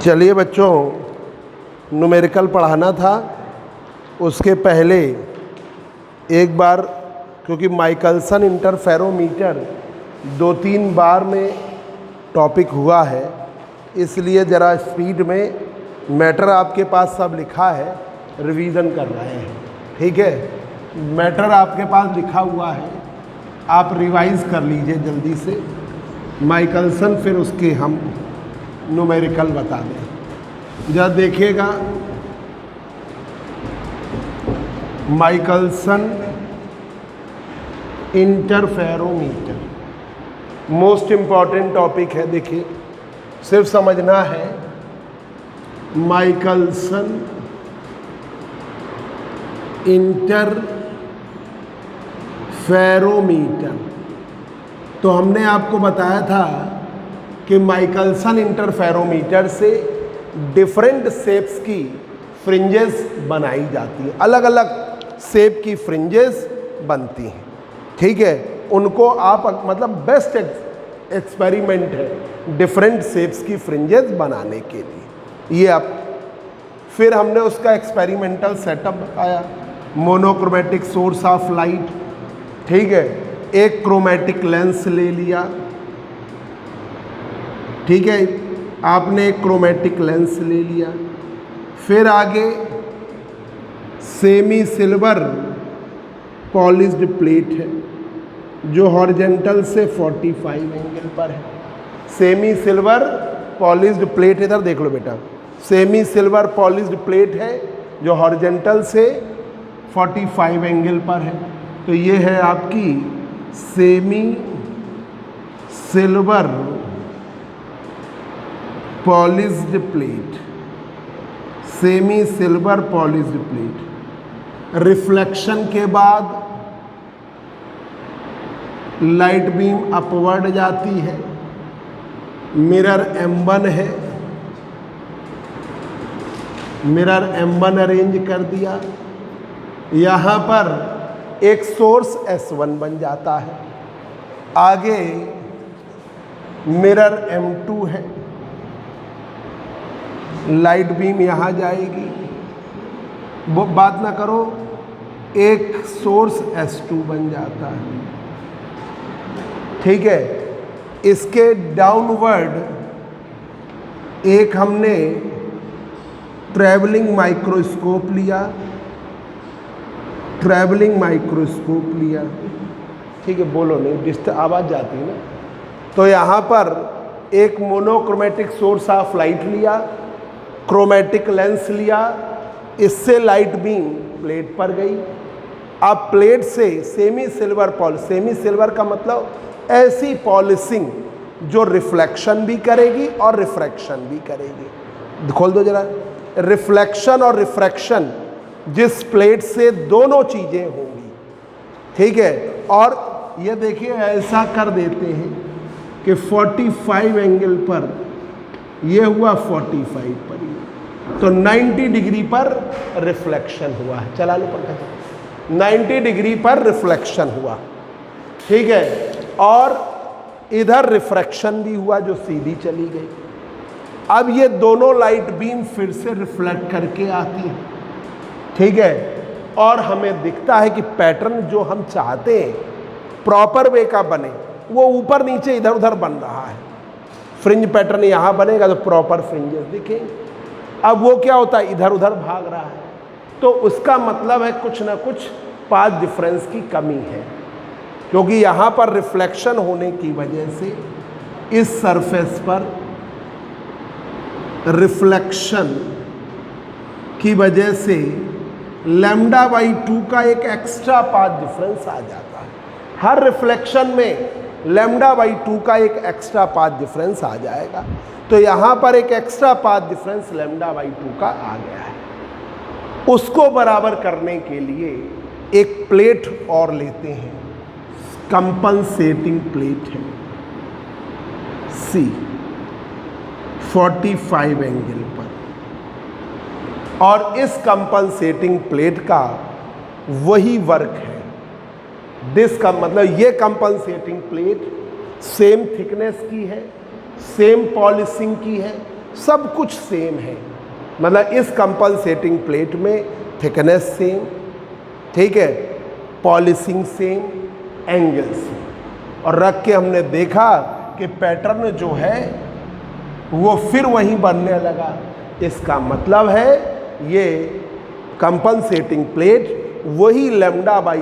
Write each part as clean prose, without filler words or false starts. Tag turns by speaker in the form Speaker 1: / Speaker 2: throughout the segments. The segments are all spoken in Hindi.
Speaker 1: चलिए बच्चों, न्यूमेरिकल पढ़ाना था। उसके पहले एक बार, क्योंकि माइकलसन इंटरफेरोमीटर 2-3 बार में टॉपिक हुआ है, इसलिए ज़रा स्पीड में मैटर आपके पास सब लिखा है, रिवीजन कर रहे हैं। ठीक है, मैटर आपके पास लिखा हुआ है, आप रिवाइज कर लीजिए जल्दी से। माइकलसन फिर उसके हम न्यूमेरिकल बता दें। जरा देखिएगा, Michelson interferometer most important topic है। देखिए, सिर्फ समझना है माइकलसन इंटरफेरोमीटर। तो हमने आपको बताया था कि माइकलसन इंटरफेरोमीटर से डिफरेंट शेप्स की फ्रिंजेस बनाई जाती हैं, अलग अलग शेप की फ्रिंजेस बनती हैं। ठीक है, उनको आप मतलब बेस्ट एक्सपेरिमेंट है डिफरेंट शेप्स की फ्रिंजेस बनाने के लिए। ये आप फिर हमने उसका एक्सपेरिमेंटल सेटअप बताया। मोनोक्रोमेटिक सोर्स ऑफ लाइट, ठीक है, एक क्रोमेटिक लेंस ले लिया। ठीक है, आपने एक क्रोमेटिक लेंस ले लिया। फिर आगे सेमी सिल्वर पॉलिश्ड प्लेट है जो हॉरिजेंटल से 45 एंगल पर है। सेमी सिल्वर पॉलिश्ड प्लेट, इधर देख लो बेटा, सेमी सिल्वर पॉलिश्ड प्लेट है जो हॉरिजेंटल से 45 एंगल पर है। तो ये है आपकी semi silver polished plate, semi silver polished plate. Reflection के बाद लाइट बीम अपवर्ड जाती है। मिरर M1 है, मिरर M1 अरेंज कर दिया। यहाँ पर एक सोर्स S1 बन जाता है। आगे मिरर M2 है, लाइट बीम यहाँ जाएगी। वो बात ना करो, एक सोर्स S2 बन जाता है। ठीक है, इसके डाउनवर्ड एक हमने ट्रैवलिंग माइक्रोस्कोप लिया, ट्रैवलिंग माइक्रोस्कोप लिया। ठीक है, बोलो नहीं, डिस्टर्ब आवाज़ जाती है ना। तो यहाँ पर एक मोनोक्रोमेटिक सोर्स ऑफ लाइट लिया, क्रोमेटिक लेंस लिया, इससे लाइट बीम प्लेट पर गई। अब प्लेट से सेमी सिल्वर सेमी सिल्वर का मतलब ऐसी पॉलिशिंग जो रिफ्लेक्शन भी करेगी और रिफ्रैक्शन भी करेगी। खोल दो जरा, रिफ्लेक्शन और रिफ्रैक्शन जिस प्लेट से दोनों चीज़ें होंगी। ठीक है, और ये देखिए ऐसा कर देते हैं कि 45 एंगल पर ये हुआ, 45 पर ये, तो 90 डिग्री पर रिफ्लेक्शन हुआ है। चला लो पंखा, 90 डिग्री पर रिफ्लेक्शन हुआ। ठीक है, और इधर रिफ्रैक्शन भी हुआ जो सीधी चली गई। अब ये दोनों लाइट बीम फिर से रिफ्लेक्ट करके आती है। ठीक है, और हमें दिखता है कि पैटर्न जो हम चाहते हैं प्रॉपर वे का बने, वो ऊपर नीचे इधर उधर बन रहा है। फ्रिंज पैटर्न यहाँ बनेगा तो प्रॉपर फ्रिंजेस दिखेंगे। अब वो क्या होता है, इधर उधर भाग रहा है, तो उसका मतलब है कुछ ना कुछ पाथ डिफरेंस की कमी है, क्योंकि यहाँ पर रिफ्लेक्शन होने की वजह से इस सरफेस पर रिफ्लेक्शन की वजह से λ/2 का एक एक्स्ट्रा पाथ डिफरेंस आ जाता है। हर रिफ्लेक्शन में λ/2 का एक एक्स्ट्रा पाथ डिफरेंस आ जाएगा। तो यहाँ पर एक एक्स्ट्रा पाथ डिफरेंस λ/2 का आ गया है। उसको बराबर करने के लिए एक प्लेट और लेते हैं, कंपनसेटिंग प्लेट है C, 45 एंगल पर। और इस कंपनसेटिंग प्लेट का वही वर्क है। दिस का मतलब ये कंपनसेटिंग प्लेट सेम थिकनेस की है, सेम पॉलिशिंग की है, सब कुछ सेम है। मतलब इस कंपनसेटिंग प्लेट में थिकनेस सेम, ठीक है, पॉलिशिंग सेम, एंगल सेम, और रख के हमने देखा कि पैटर्न जो है वो फिर वहीं बनने लगा। इसका मतलब है ये कंपनसेटिंग प्लेट वही लैम्डा बाई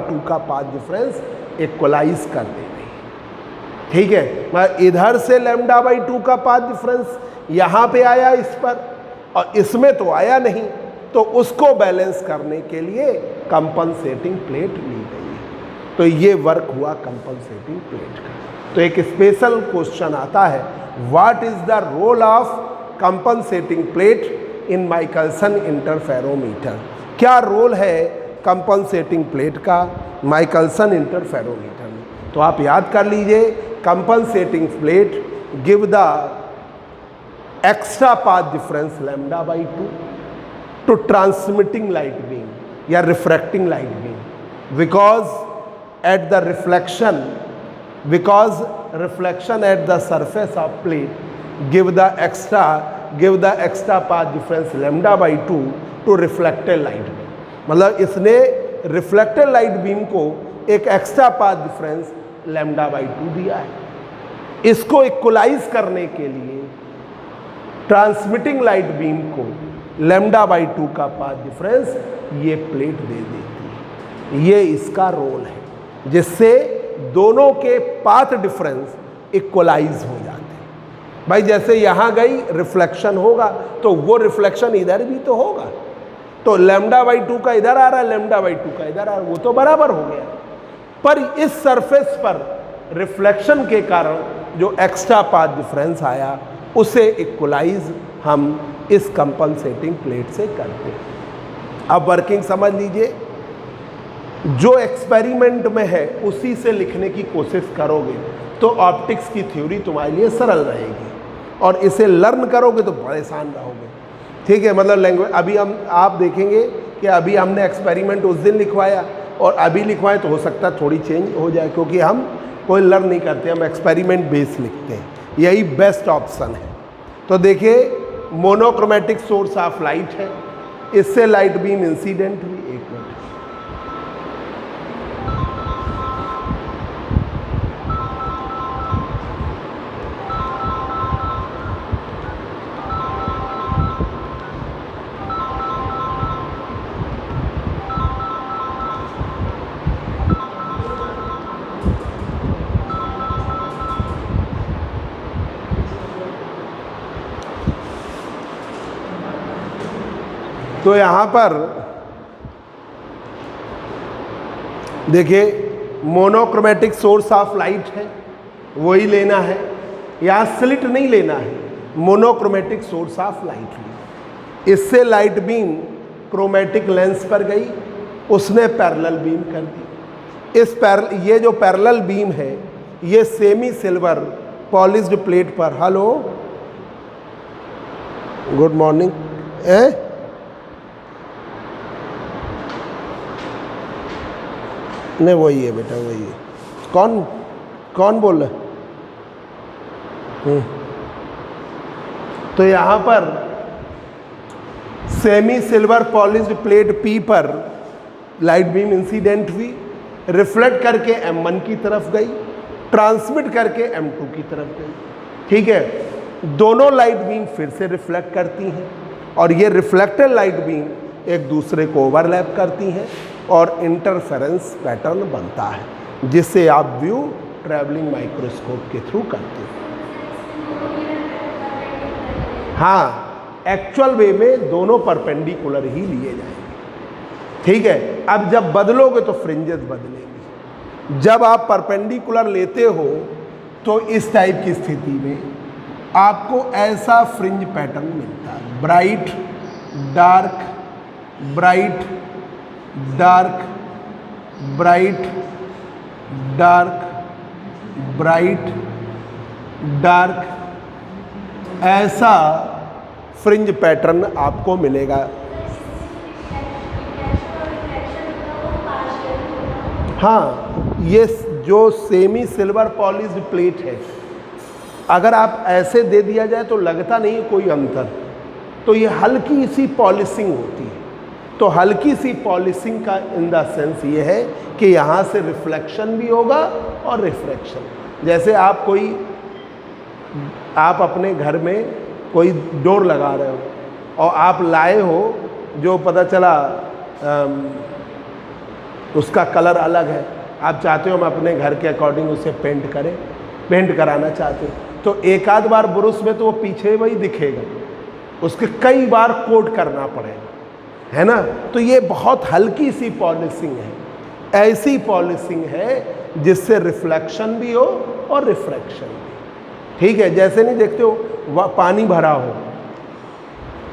Speaker 1: 2 का पाथ डिफरेंस इक्वलाइज कर दे रही, ठीक है। मतलब इधर से लैम्डा बाई 2 का पाथ डिफरेंस यहाँ पे आया इस पर, और इसमें तो आया नहीं, तो उसको बैलेंस करने के लिए कंपनसेटिंग प्लेट ली गई है। तो ये वर्क हुआ कंपनसेटिंग प्लेट का। तो एक स्पेशल क्वेश्चन आता है, what is the role of compensating plate in Michelson interferometer. क्या रोल है कंपनसेटिंग प्लेट का माइकलसन इंटरफेरोमीटर में। तो आप याद कर लीजिए, compensating plate give the extra path difference lambda by 2 to transmitting light beam या refracting light beam, because at the reflection at the surface of plate give the extra path difference lambda by 2 to reflected light beam। मतलब इसने रिफ्लेक्टेड लाइट बीम को एक extra path difference lambda by 2 दिया है। इसको इक्वलाइज करने के लिए ट्रांसमिटिंग लाइट बीम को लैम्डा बाई 2 का पाथ डिफरेंस ये प्लेट दे देती है। ये इसका रोल है, जिससे दोनों के पाथ डिफरेंस इक्वलाइज हो जाते हैं। भाई जैसे यहाँ गई रिफ्लेक्शन होगा तो वो रिफ्लेक्शन इधर भी तो होगा, तो लैम्डा बाई 2 का इधर आ रहा है, लैम्डा बाई 2 का इधर आ रहा है, वो तो बराबर हो गया। पर इस सरफेस पर रिफ्लेक्शन के कारण जो एक्स्ट्रा पाथ डिफरेंस आया उसे इक्वलाइज हम इस कंपनसेटिंग प्लेट से करते हैं। अब वर्किंग समझ लीजिए, जो एक्सपेरिमेंट में है उसी से लिखने की कोशिश करोगे तो ऑप्टिक्स की थ्योरी तुम्हारे लिए सरल रहेगी, और इसे लर्न करोगे तो परेशान रहोगे, ठीक है। मतलब लैंग्वेज अभी आप देखेंगे कि अभी हमने एक्सपेरिमेंट उस दिन लिखवाया और अभी लिखवाएं तो हो सकता है थोड़ी चेंज हो जाए, क्योंकि हम कोई लर्न नहीं करते, हम एक्सपेरिमेंट बेस लिखते हैं, यही बेस्ट ऑप्शन है। तो देखिए, मोनोक्रोमेटिक सोर्स ऑफ लाइट है, इससे लाइट बीम इंसिडेंट हुई। एक मिनट, तो यहाँ पर देखिए, मोनोक्रोमेटिक सोर्स ऑफ लाइट है, वही लेना है, यहाँ स्लिट नहीं लेना है, मोनोक्रोमेटिक सोर्स ऑफ लाइट ली। इससे लाइट बीम क्रोमेटिक लेंस पर गई, उसने पैरेलल बीम कर दी। ये जो पैरेलल बीम है ये सेमी सिल्वर पॉलिश्ड प्लेट पर, हेलो गुड मॉर्निंग, नहीं वही है बेटा, वही है। कौन बोल रहा है? तो यहाँ पर semi silver polished plate P पर लाइट बीम इंसिडेंट हुई, रिफ्लेक्ट करके M1 की तरफ गई, ट्रांसमिट करके M2 की तरफ गई, ठीक है। दोनों लाइट बीम फिर से रिफ्लेक्ट करती हैं, और ये रिफ्लेक्टेड लाइट बीम एक दूसरे को ओवरलैप करती हैं और इंटरफेरेंस पैटर्न बनता है, जिससे आप व्यू ट्रैवलिंग माइक्रोस्कोप के थ्रू करते हैं। हाँ, एक्चुअल वे में दोनों परपेंडिकुलर ही लिए जाएंगे, ठीक है। अब जब बदलोगे तो फ्रिंजेस बदलेंगी। जब आप परपेंडिकुलर लेते हो तो इस टाइप की स्थिति में आपको ऐसा फ्रिंज पैटर्न मिलता है, bright dark, bright dark, bright dark, bright dark, ऐसा फ्रिंज पैटर्न आपको मिलेगा। हाँ, ये जो सेमी सिल्वर पॉलिश्ड प्लेट है अगर आप ऐसे दे दिया जाए तो लगता नहीं कोई अंतर, तो ये हल्की सी पॉलिशिंग होती है। तो हल्की सी पॉलिशिंग का इन द सेंस ये है कि यहाँ से रिफ्लेक्शन भी होगा और रिफ्रैक्शन। जैसे आप अपने घर में कोई डोर लगा रहे हो और आप लाए हो जो पता चला उसका कलर अलग है, आप चाहते हो हम अपने घर के अकॉर्डिंग उसे पेंट कराना चाहते हो, तो एक आध बार ब्रश में तो वो पीछे वही दिखेगा, उसके कई बार कोट करना पड़ेगा, है ना। तो ये बहुत हल्की सी पॉलिशिंग है, ऐसी पॉलिशिंग है जिससे रिफ्लेक्शन भी हो और रिफ्रैक्शन भी। ठीक है, जैसे नहीं देखते हो पानी भरा हो,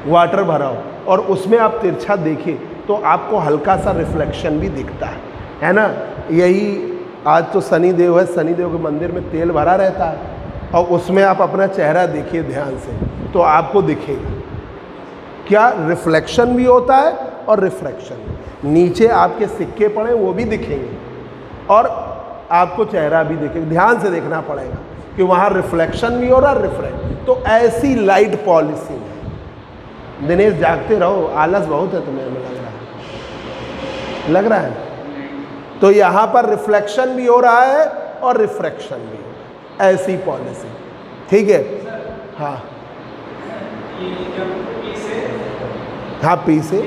Speaker 1: वाटर भरा हो और उसमें आप तिरछा देखिए तो आपको हल्का सा रिफ्लेक्शन भी दिखता है ना। यही आज तो शनिदेव है, शनिदेव के मंदिर में तेल भरा रहता है और उसमें आप अपना चेहरा देखिए ध्यान से तो आपको दिखेगा क्या रिफ्लेक्शन भी होता है और रिफ्रैक्शन। नीचे आपके सिक्के पड़े वो भी दिखेंगे और आपको चेहरा भी दिखेगा, ध्यान से देखना पड़ेगा कि वहाँ रिफ्लेक्शन भी हो रहा है रिफ्रैक्ट। तो ऐसी लाइट पॉलिशिंग है। दिनेश जागते रहो, आलस बहुत है तुम्हें, हमें लग रहा है। तो यहाँ पर रिफ्लेक्शन भी हो रहा है और रिफ्रैक्शन भी हो रहा है, ऐसी पॉलिसी। ठीक है, हाँ हाँ, पी से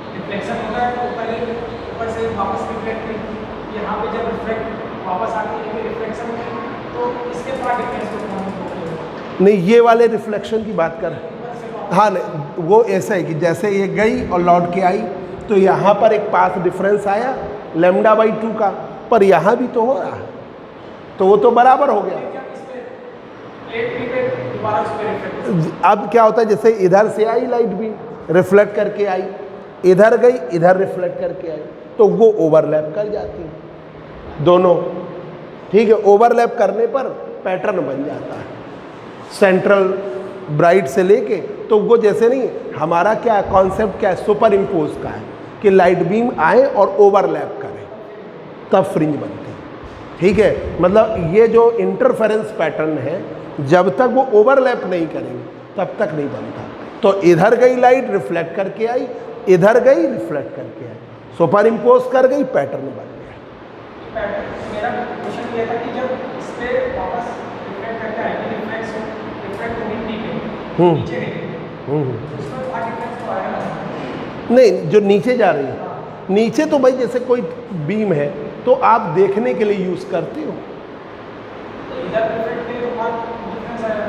Speaker 2: रिफ्लेक्शन होता है, ऊपर से वापस रिफ्लेक्ट, यहाँ पे जब रिफ्लेक्ट वापस आती है रिफ्लेक्शन, तो इसके बाद डिफरेंस
Speaker 1: नहीं, ये वाले रिफ्लेक्शन की बात कर, हाँ नहीं, वो ऐसा है कि जैसे ये गई और लौट के आई तो यहाँ पर एक पाथ डिफरेंस आया λ/2 का, पर यहाँ भी तो हो रहा है तो वो तो बराबर हो गया। अब क्या होता है, जैसे इधर से आई लाइट भी रिफ्लेक्ट करके आई, इधर गई इधर रिफ्लेक्ट करके आई, तो वो ओवरलैप कर जाती है दोनों। ठीक है, ओवरलैप करने पर पैटर्न बन जाता है सेंट्रल ब्राइट से लेके। तो वो जैसे नहीं, हमारा क्या कॉन्सेप्ट क्या है, सुपर इम्पोज का है कि लाइट बीम आए और ओवरलैप करे तब फ्रिंज बनती है। ठीक है, मतलब ये जो इंटरफेरेंस पैटर्न है जब तक वो ओवरलैप नहीं करेंगे तब तक नहीं बनता। तो इधर गई लाइट रिफ्लेक्ट करके आई, इधर गई रिफ्लेक्ट करके आई, सुपर इम्पोज कर गई, पैटर्न बन गया।
Speaker 2: मेरा क्वेश्चन ये था कि जब इस पे वापस रिफ्लेक्ट करके आएगी, रिफ्लेक्ट होगी ठीक है, नीचे गई उसमें क्या डिफरेंस तो आएगा ना?
Speaker 1: नहीं, जो नीचे जा रही है, नीचे तो भाई जैसे कोई बीम है तो आप देखने के लिए यूज करते हो,
Speaker 2: इधर रिफ्लेक्ट के बाद डिफरेंस आएगा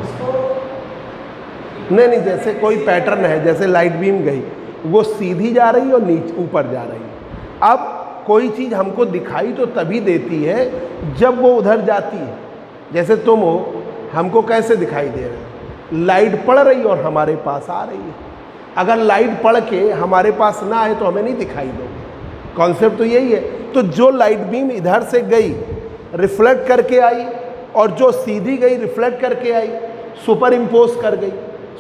Speaker 2: उसको।
Speaker 1: नहीं, जैसे कोई पैटर्न है, जैसे लाइट बीम गई वो सीधी जा रही है और नीचे ऊपर जा रही है। अब कोई चीज़ हमको दिखाई तो तभी देती है जब वो उधर जाती है। जैसे तुम हो, हमको कैसे दिखाई दे रहे हो, लाइट पड़ रही और हमारे पास आ रही है। अगर लाइट पड़ के हमारे पास ना आए तो हमें नहीं दिखाई दोगे, कॉन्सेप्ट तो यही है। तो जो लाइट बीम इधर से गई रिफ्लेक्ट करके आई और जो सीधी गई रिफ्लेक्ट करके आई, सुपर इम्पोज कर गई,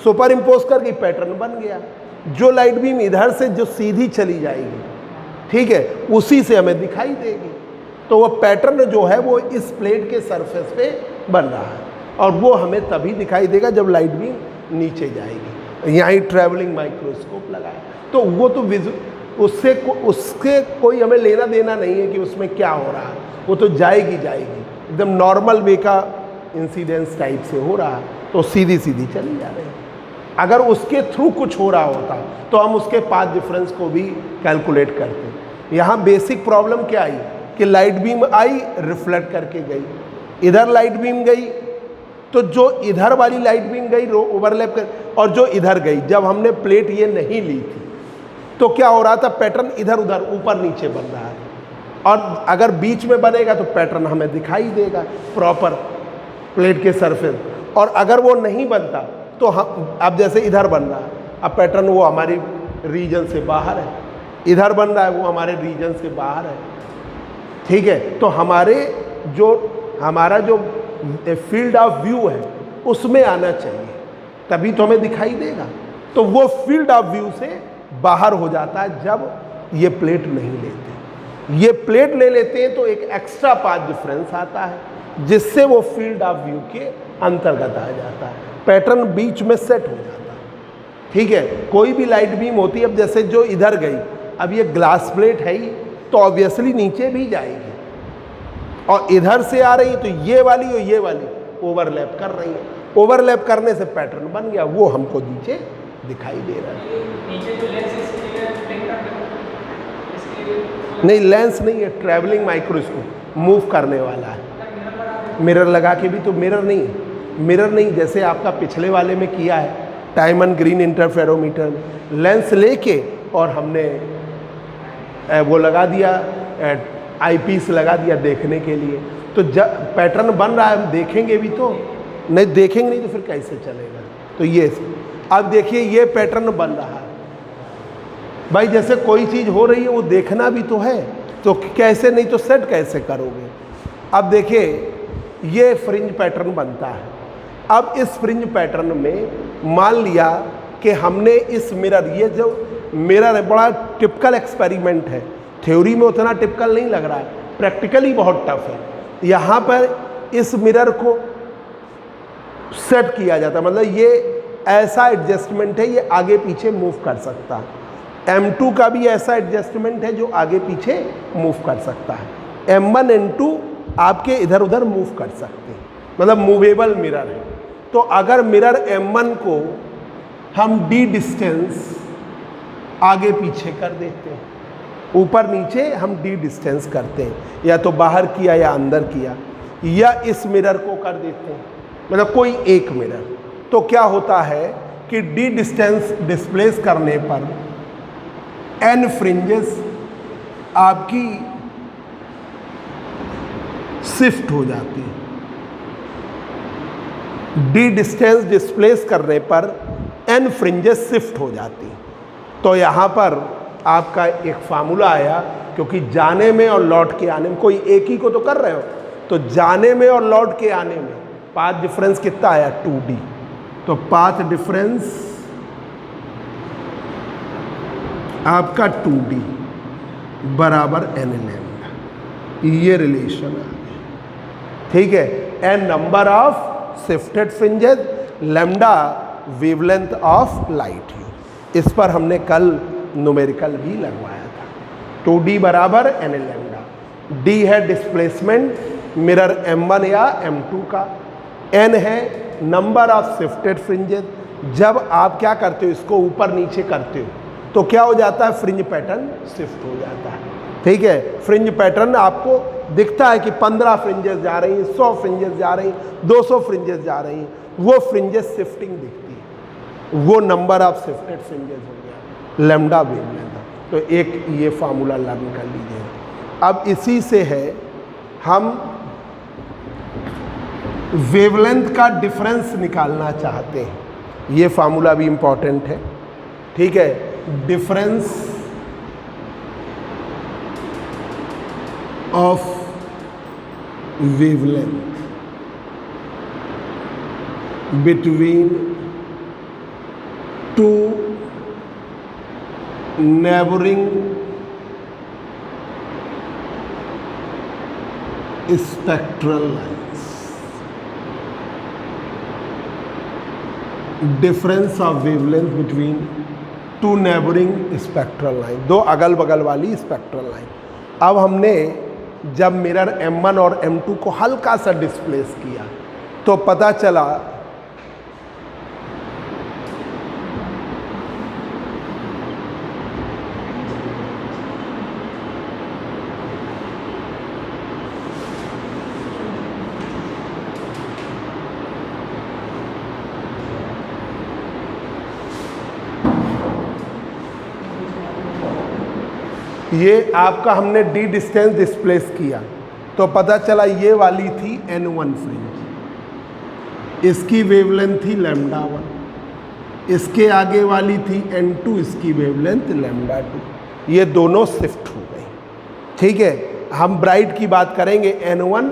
Speaker 1: सुपर इम्पोज कर गई, पैटर्न बन गया। जो लाइट बीम इधर से जो सीधी चली जाएगी, ठीक है, उसी से हमें दिखाई देगी। तो वो पैटर्न जो है वो इस प्लेट के सरफेस पे बन रहा है और वो हमें तभी दिखाई देगा जब लाइट बीम नीचे जाएगी। यहाँ ही ट्रैवलिंग माइक्रोस्कोप लगाया तो वो तो उसके कोई हमें लेना देना नहीं है कि उसमें क्या हो रहा है, वो तो जाएगी एकदम नॉर्मल वे का इंसिडेंस टाइप से हो रहा है तो सीधी सीधी चली जा रही है। अगर उसके थ्रू कुछ हो रहा होता तो हम उसके पाथ डिफरेंस को भी कैलकुलेट करते। यहाँ बेसिक प्रॉब्लम क्या आई कि लाइट बीम आई रिफ्लेक्ट करके गई, इधर लाइट बीम गई तो जो इधर वाली लाइट बीम गई ओवरलैप कर, और जो इधर गई, जब हमने प्लेट ये नहीं ली थी तो क्या हो रहा था, पैटर्न इधर उधर ऊपर नीचे बन रहा है। और अगर बीच में बनेगा तो पैटर्न हमें दिखाई देगा प्रॉपर प्लेट के सरफेस। और अगर वो नहीं बनता तो हम, अब जैसे इधर बन रहा है, अब पैटर्न वो हमारी रीजन से बाहर है, इधर बन रहा है वो हमारे रीजन से बाहर है। ठीक है, तो हमारा जो फील्ड ऑफ व्यू है उसमें आना चाहिए तभी तो हमें दिखाई देगा। तो वो फील्ड ऑफ व्यू से बाहर हो जाता है जब ये प्लेट नहीं लेते। ये प्लेट ले लेते हैं तो एक एक्स्ट्रा पाथ डिफरेंस आता है जिससे वो फील्ड ऑफ व्यू के अंतर्गत आ जाता है, पैटर्न बीच में सेट हो जाता है। ठीक है, कोई भी लाइट बीम होती है, अब जैसे जो इधर गई, अब ये ग्लास प्लेट है ही, तो ऑब्वियसली नीचे भी जाएगी, और इधर से आ रही है तो ये वाली और ये वाली ओवरलैप कर रही है, ओवरलैप करने से पैटर्न बन गया, वो हमको नीचे दिखाई दे रहा है।
Speaker 2: नीचे जो लेंस है इसके लिए ब्लिंक कर दो, इसके
Speaker 1: नहीं, लेंस नहीं है, ट्रैवलिंग माइक्रोस्कोप, मूव करने वाला है। मिरर लगा के भी तो मिरर नहीं, मिरर नहीं, जैसे आपका पिछले वाले में किया है टाइमन ग्रीन इंटरफेरोमीटर में, लेंस लेके और हमने वो लगा दिया, आईपीस लगा दिया देखने के लिए, तो जब पैटर्न बन रहा है हम देखेंगे भी तो, नहीं देखेंगे नहीं तो फिर कैसे चलेगा। तो ये अब देखिए ये पैटर्न बन रहा है भाई, जैसे कोई चीज़ हो रही है वो देखना भी तो है, तो कैसे, नहीं तो सेट कैसे करोगे। अब देखिए ये फ्रिंज पैटर्न बनता है। अब इस फ्रिंज पैटर्न में मान लिया कि हमने इस मिरर, ये जो मिरर है बड़ा टिपिकल एक्सपेरिमेंट है, थ्योरी में उतना टिपिकल नहीं लग रहा है, प्रैक्टिकली बहुत टफ है। यहाँ पर इस मिरर को सेट किया जाता है, मतलब ये ऐसा एडजस्टमेंट है, ये आगे पीछे मूव कर सकता है। M2 का भी ऐसा एडजस्टमेंट है जो आगे पीछे मूव कर सकता है। M1 N2 आपके इधर उधर मूव कर सकते हैं, मतलब मूवेबल मिरर है। तो अगर मिरर M1 को हम डी डिस्टेंस आगे पीछे कर देते हैं, ऊपर नीचे हम डी डिस्टेंस करते हैं, या तो बाहर किया या अंदर किया, या इस मिरर को कर देते हैं, मतलब कोई एक मिरर, तो क्या होता है कि डी डिस्टेंस डिस्प्लेस करने पर n फ्रिंजेस आपकी शिफ्ट हो जाती है। डी डिस्टेंस डिस्प्लेस करने पर n फ्रिंजेस शिफ्ट हो जाती है। तो यहाँ पर आपका एक फार्मूला आया, क्योंकि जाने में और लौट के आने में, कोई एक ही को तो कर रहे हो, तो जाने में और लौट के आने में पाथ डिफरेंस कितना आया 2D, तो पाथ डिफरेंस आपका 2D बराबर n लैम्डा, ये रिलेशन आ गया। ठीक है, n number of shifted fringes, lambda wavelength of light you. इस पर हमने कल न्यूमेरिकल भी लगवाया था। 2D बराबर n लैम्डा, d है डिस्प्लेसमेंट मिरर M1 या M2 का, n है नंबर ऑफ शिफ्टेड फ्रिंजेस। जब आप क्या करते हो, इसको ऊपर नीचे करते हो, तो क्या हो जाता है, फ्रिंज पैटर्न शिफ्ट हो जाता है। ठीक है, फ्रिंज पैटर्न आपको दिखता है कि 15 फ्रिंजेस जा रही हैं, 100 फ्रिंजेस जा रही हैं, 200 फ्रिंजेस जा रही हैं, वो फ्रिंजेस शिफ्टिंग दिखती है, वो नंबर ऑफ शिफ्टेड फ्रिंजेस हो गया, लैम्डा वेवलेंथ। तो एक ये फार्मूला लर्न कर लीजिए। अब इसी से है हम वेवलेंथ का डिफरेंस निकालना चाहते हैं, ये फार्मूला भी इंपॉर्टेंट है। ठीक है, difference of wavelength between two neighbouring spectral lines. Difference of wavelength between two neighbouring spectral line, दो अगल बगल वाली स्पेक्ट्रल लाइन। अब हमने जब मिरर M1 और M2 को हल्का सा डिस्प्लेस किया तो पता चला ये आपका हमने डी डिस्टेंस डिस्प्लेस किया तो पता चला ये वाली थी N1 फ्रिंज, इसकी वेवलेंथ थी लैम्डा 1, इसके आगे वाली थी N2, इसकी वेवलेंथ लैम्डा 2, ये दोनों शिफ्ट हो गई। ठीक है, हम ब्राइट की बात करेंगे, N1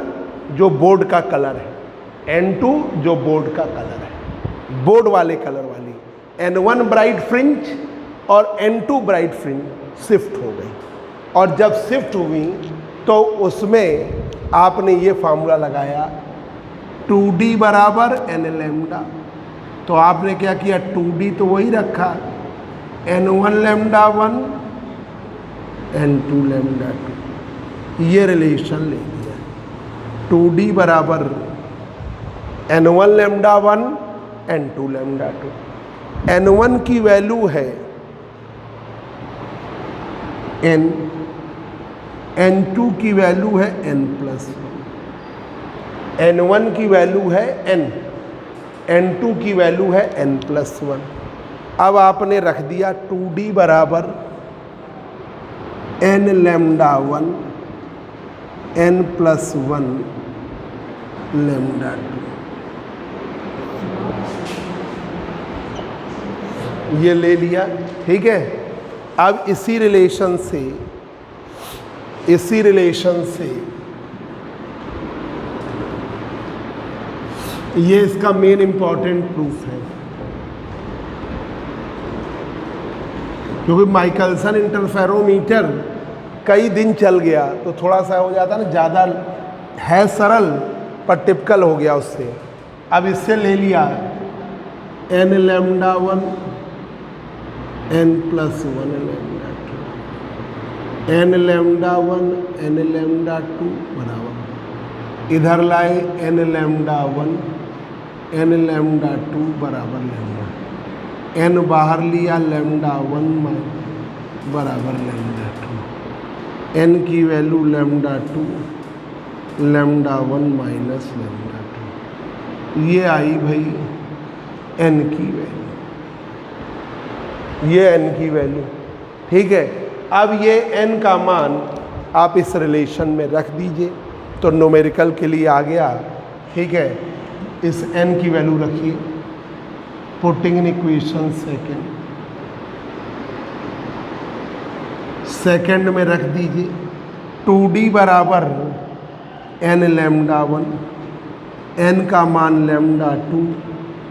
Speaker 1: जो बोर्ड का कलर है, N2 जो बोर्ड का कलर है, बोर्ड वाले कलर वाली, N1 ब्राइट फ्रिंज और N2 ब्राइट फ्रिंज शिफ्ट हो गई। और जब शिफ्ट हुई तो उसमें आपने ये फार्मूला लगाया 2D बराबर n लैम्डा, तो आपने क्या किया 2D तो वही रखा, n1 लैम्डा 1 n2 लैम्डा 2, ये रिलेशन ले लिया। 2D बराबर n1 lambda 1 n2 lambda 2। n1 की वैल्यू है n, n2 की वैल्यू है n प्लस, n1 की वैल्यू है n, n2 की वैल्यू है n प्लस 1। अब आपने रख दिया 2D बराबर n lambda 1 n plus 1 lambda 2, ये ले लिया। ठीक है, अब इसी रिलेशन से ये इसका मेन इंपॉर्टेंट प्रूफ है, क्योंकि माइकलसन इंटरफेरोमीटर कई दिन चल गया तो थोड़ा सा हो जाता ना, ज़्यादा है सरल पर टिपिकल हो गया उससे। अब इससे ले लिया n lambda 1 n plus 1 lambda 2, n lambda 1 n lambda 2 बराबर, इधर लाए n लैम्डा 1 n लैम्डा 2 बराबर लैम्डा, n बाहर लिया लैम्डा 1 बराबर लैम्डा 2, n की वैल्यू लैम्डा 2 लैम्डा 1 माइनस लैम्डा 2, ये आई भाई n की वैल्यू, ये n की वैल्यू। ठीक है, अब ये n का मान आप इस रिलेशन में रख दीजिए तो न्यूमेरिकल के लिए आ गया। ठीक है, इस n की वैल्यू रखिए, पुटिंग इन इक्वेशन सेकेंड में रख दीजिए 2D बराबर n लैम्डा 1, n का मान लैम्डा 2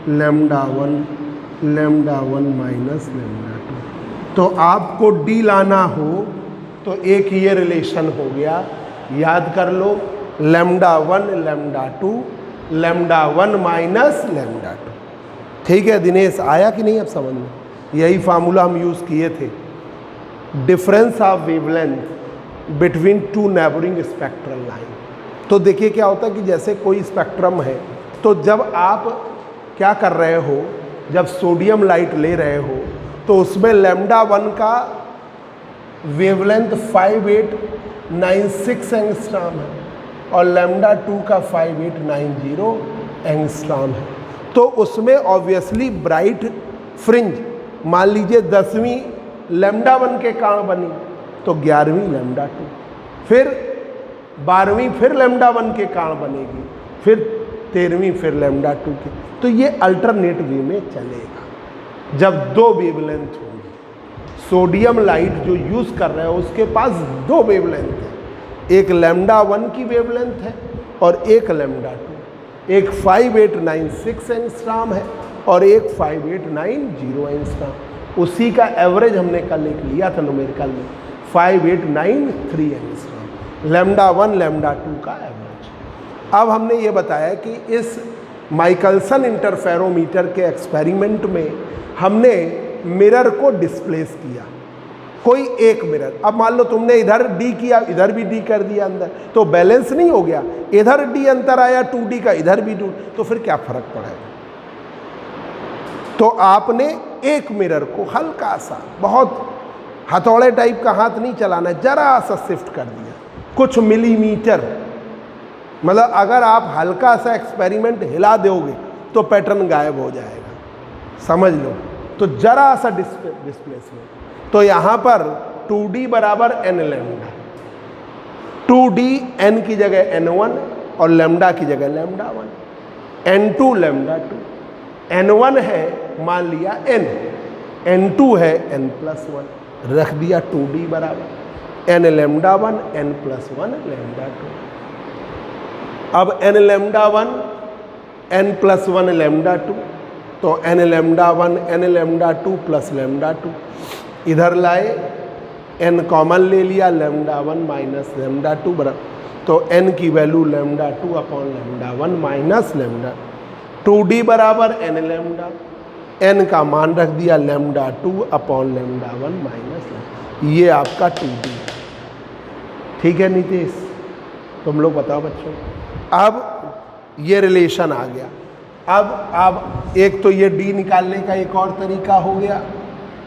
Speaker 1: लैम्डा 1 लैम्डा 1 माइनस लैम्डा 2। तो आपको D लाना हो तो एक ये रिलेशन हो गया, याद कर लो, लैम्डा 1 लैम्डा 2 लैम्डा 1 माइनस लैम्डा 2। ठीक है दिनेश, आया कि नहीं अब समझ में? यही फार्मूला हम यूज़ किए थे, difference of wavelength between two neighbouring spectral line. तो देखिए क्या होता है कि जैसे कोई स्पेक्ट्रम है, तो जब आप क्या कर रहे हो, जब सोडियम लाइट ले रहे हो तो उसमें लैम्डा 1 का वेवलेंथ 5896 एंगस्ट्रॉम है और लैम्डा 2 का 5890 एंगस्ट्रॉम है। तो उसमें ऑब्वियसली ब्राइट फ्रिंज, मान लीजिए 10वीं लैम्डा 1 के कारण बनी तो 11वीं लैम्डा 2, फिर 12वीं फिर लैम्डा 1 के कारण बनेगी, फिर 13वीं फिर लैम्डा 2 की। तो ये अल्टरनेट वे में चलेगा जब दो वेवलेंथ होंगी। सोडियम लाइट जो यूज़ कर रहे हो उसके पास दो वेवलेंथ है, एक लैम्डा 1 की वेवलेंथ है और एक लैम्डा 2, एक 5896 एंगस्ट्रॉम है और एक 5890 एंगस्ट्रॉम। उसी का एवरेज हमने कल एक लिया था न्यूमेरिकल में, 5893 एंगस्ट्रॉम, लैम्डा 1 लैम्डा 2 का एवरेज। अब हमने ये बताया कि इस माइकलसन इंटरफेरोमीटर के एक्सपेरिमेंट में हमने मिरर को डिस्प्लेस किया, कोई एक मिरर। अब मान लो तुमने इधर D किया, इधर भी D कर दिया अंदर, तो बैलेंस नहीं हो गया, इधर D अंतर आया 2D का, इधर भी 2, तो फिर क्या फर्क पड़ेगा? तो आपने एक मिरर को हल्का सा, बहुत हथौड़े टाइप का हाथ नहीं चलाना, जरा सा शिफ्ट कर दिया, कुछ मिलीमीटर। मतलब अगर आप हल्का सा एक्सपेरिमेंट हिला दोगे तो पैटर्न गायब हो जाएगा, समझ लो। तो जरा सा डिस्प्लेसमेंट। तो यहाँ पर 2D बराबर n लैम्डा, 2D n की जगह n1 और लैम्डा की जगह लैम्डा 1, n2 लैम्डा 2, n1 है मान लिया n, n2 है n प्लस 1, रख दिया 2D बराबर n lambda 1 n plus 1 lambda 2। अब n lambda 1 n plus 1 lambda 2, तो n lambda 1 n lambda 2 plus lambda 2, इधर लाए n कॉमन ले लिया, लैम्डा 1 माइनस लैम्डा 2 बराबर तो n की वैल्यू लैम्डा 2 अपॉन लैम्डा 1 माइनस लैम्डा 2d बराबर n लैम्डा, n का मान रख दिया लैम्डा 2 अपॉन लैम्डा 1 माइनस लैम्डा, ये आपका 2d। ठीक है नीतीश, तुम लोग बताओ बच्चों। अब ये रिलेशन आ गया। अब एक तो ये d निकालने का एक और तरीका हो गया।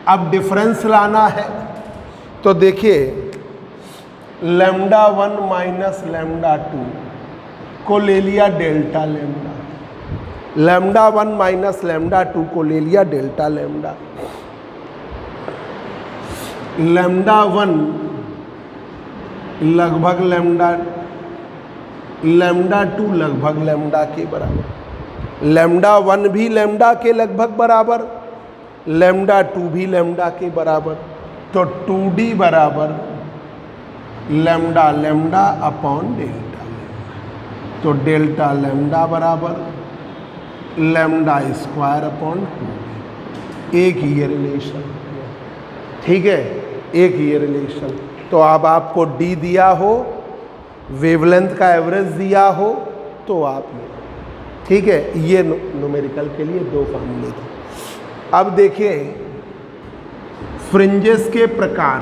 Speaker 1: अब डिफरेंस लाना है, तो देखिए लैम्डा 1 माइनस लैम्डा 2 को ले लिया डेल्टा लैम्डा, लैम्डा 1 माइनस लैम्डा 2 को ले लिया डेल्टा लैम्डा, लैम्डा 1 लगभग लैम्डा 2 लगभग लैम्डा के बराबर, लैम्डा 1 भी लैम्डा के लगभग बराबर, लैम्डा 2 भी लैम्डा के बराबर, तो 2d बराबर lambda lambda upon delta lambda, तो डेल्टा लैम्डा बराबर लैम्डा स्क्वायर अपॉन 2। एक ये रिलेशन, ठीक है, एक ये रिलेशन। तो अब आपको d दिया हो, वेवलेंथ का एवरेज दिया हो, तो आप ठीक है, ये न्यूमेरिकल के लिए दो फार्मूले थे। अब देखिए फ्रिंजेस के प्रकार,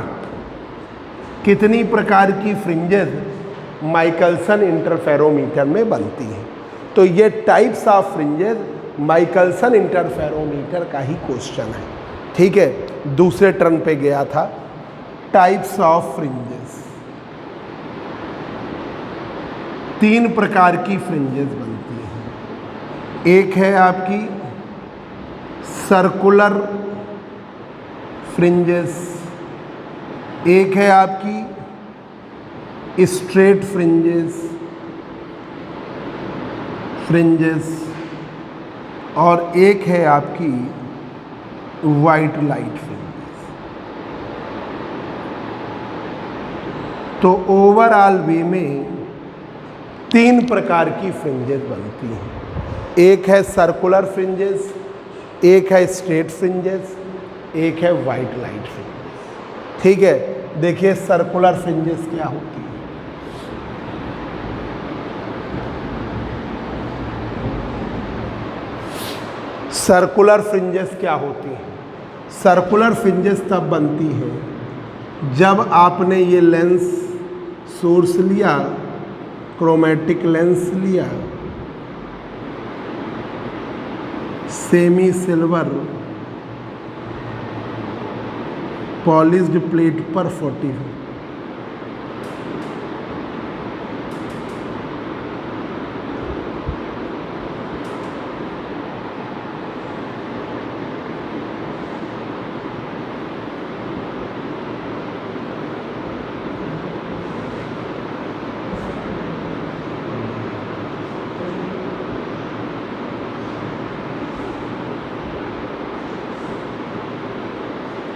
Speaker 1: कितनी प्रकार की फ्रिंजेस माइकलसन इंटरफेरोमीटर में बनती हैं। तो ये types of fringes Michelson interferometer का ही क्वेश्चन है। ठीक है, दूसरे टर्न पे गया था, टाइप्स ऑफ फ्रिंजेस। 3 प्रकार की फ्रिंजेस बनती हैं। एक है आपकी सर्कुलर फ्रिंजेस, एक है आपकी स्ट्रेट फ्रिंजेस और एक है आपकी वाइट लाइट फ्रिंजेस। तो ओवरऑल वे में 3 प्रकार की फ्रिंजेस बनती हैं। एक है सर्कुलर फ्रिंजेस, एक है स्ट्रेट फ्रिंजेस, एक है वाइट लाइट फ्रिंजेस। ठीक है, देखिए सर्कुलर फ्रिंजेस क्या होती है। सर्कुलर फ्रिंजेस क्या होती है? सर्कुलर फ्रिंजेस तब बनती है जब आपने ये लेंस सोर्स लिया, क्रोमेटिक लेंस लिया, सेमी सिल्वर पॉलिश्ड प्लेट पर 40,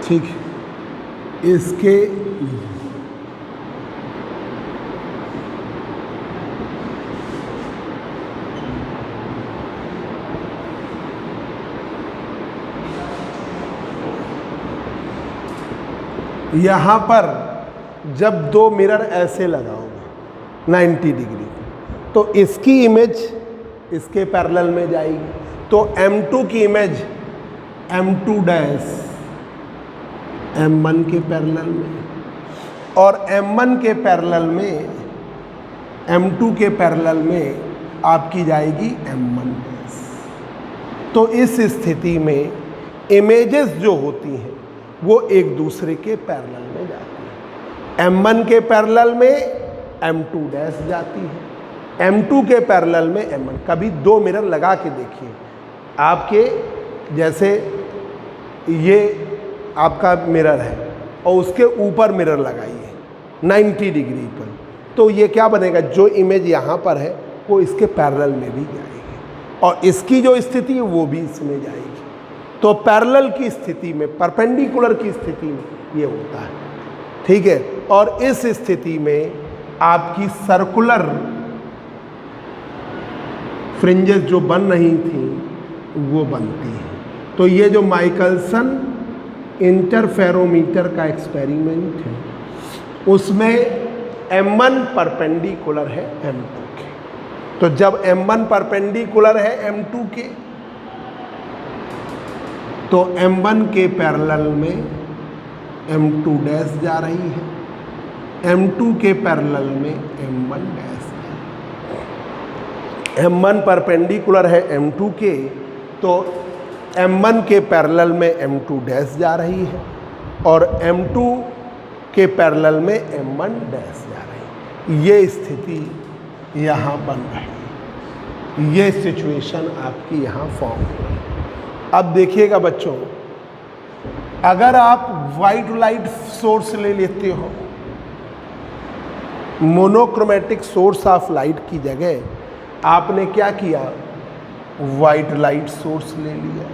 Speaker 1: ठीक है, इसके यहाँ पर जब 2 मिरर ऐसे लगाओगे 90 डिग्री, तो इसकी इमेज इसके पैरेलल में जाएगी, तो M2 की इमेज M2 डैश M1 के पैरेलल में, और M1 के पैरेलल में M2 के पैरेलल में आपकी जाएगी M1 डैश। तो इस स्थिति में इमेजेस जो होती हैं वो एक दूसरे के पैरेलल में जाती है। M1 के पैरेलल में M2 डैश जाती है, M2 के पैरेलल में M1। कभी 2 मिरर लगा के देखिए आपके, जैसे ये आपका मिरर है और उसके ऊपर मिरर लगाइए 90 डिग्री पर, तो ये क्या बनेगा, जो इमेज यहाँ पर है वो इसके पैरेलल में भी जाएगी और इसकी जो स्थिति है वो भी इसमें जाएगी। तो पैरेलल की स्थिति में, परपेंडिकुलर की स्थिति में ये होता है। ठीक है, और इस स्थिति में आपकी सर्कुलर फ्रिंजेस जो बन रही थी वो बनती हैं। तो ये जो माइकलसन इंटरफेरोमीटर का एक्सपेरिमेंट है उसमें M1 परपेंडिकुलर है M2 के। तो जब M1 परपेंडिकुलर है M2 के, तो M1 के पैरेलल में M2 डैश जा रही है, M2 के पैरेलल में M1 डैश है। M1 परपेंडिकुलर है M2 के, तो M1 के पैरेलल में M2 डैश जा रही है और M2 के पैरेलल में M1 डैश जा रही है। ये स्थिति यहाँ बन रही है, ये सिचुएशन आपकी यहाँ फॉर्म हो रही है। अब देखिएगा बच्चों, अगर आप वाइट लाइट सोर्स ले लेते हो, मोनोक्रोमेटिक सोर्स ऑफ लाइट की जगह आपने क्या किया, वाइट लाइट सोर्स ले लिया,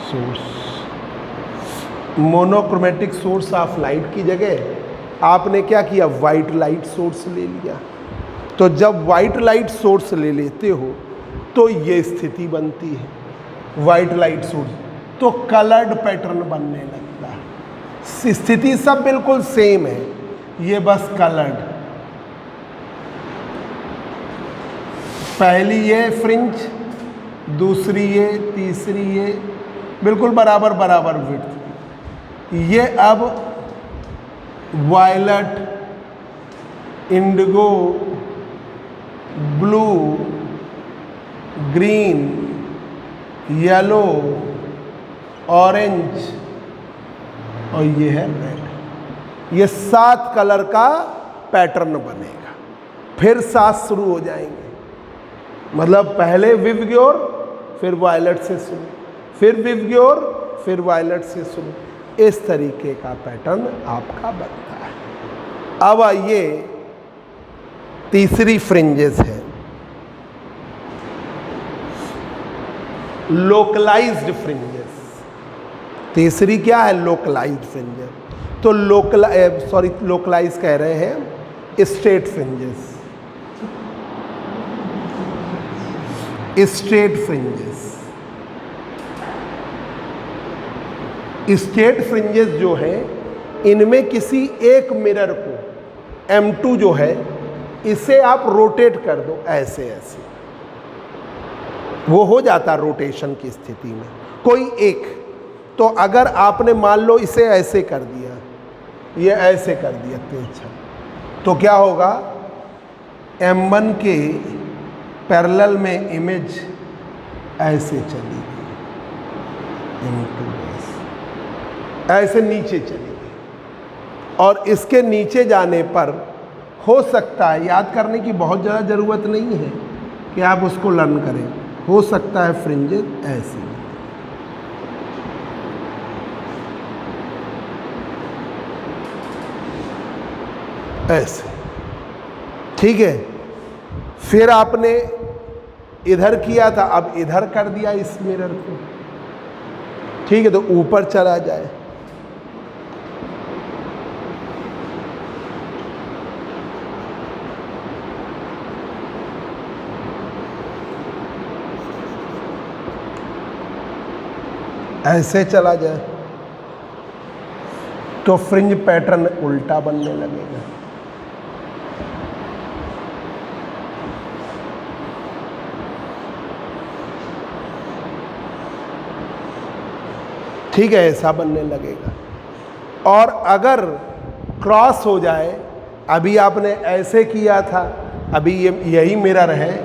Speaker 1: source monochromatic source of light की जगह आपने क्या किया, वाइट लाइट सोर्स ले लिया। तो जब वाइट लाइट सोर्स ले लेते हो तो ये स्थिति बनती है, वाइट लाइट सोर्स, तो कलर्ड पैटर्न बनने लगता है। स्थिति सब बिल्कुल सेम है, ये बस कलर्ड, पहली ये फ्रिंज, दूसरी ये, तीसरी ये, बिल्कुल बराबर बराबर विड्थ। ये अब violet, Indigo, blue, green, yellow, orange और ये है रेड। ये 7 कलर का पैटर्न बनेगा, फिर 7 शुरू हो जाएंगे। मतलब पहले विवग्योर, फिर वायलट से शुरू, फिर विवग्योर, फिर वायलट से शुरू, इस तरीके का पैटर्न आपका बनता है। अब आइए तीसरी फ्रिंजेस है, लोकलाइज्ड फ्रिंजेस। तीसरी क्या है, लोकलाइज्ड फ्रिंजेस। तो लोकलाइज कह रहे हैं straight fringes, straight fringes. Straight fringes जो है, इनमें किसी एक मिरर को, M2 जो है, इसे आप रोटेट कर दो ऐसे ऐसे, वो हो जाता रोटेशन की स्थिति में कोई एक। तो अगर आपने मान लो इसे ऐसे कर दिया, ये ऐसे कर दिया तिरछा, तो क्या होगा, M1 के पैरेलल में इमेज ऐसे चली गई, M2 ऐसे नीचे चली गई। और इसके नीचे जाने पर हो सकता है, याद करने की बहुत ज़्यादा ज़रूरत नहीं है कि आप उसको लर्न करें, हो सकता है फ्रिंजेस ऐसे, ऐसे, ठीक है। फिर आपने इधर किया था, अब इधर कर दिया इस मिरर को, ठीक है, तो ऊपर चला जाए, ऐसे चला जाए, तो फ्रिंज पैटर्न उल्टा बनने लगेगा। ठीक है, ऐसा बनने लगेगा। और अगर क्रॉस हो जाए, अभी आपने ऐसे किया था, अभी ये यही मिरर है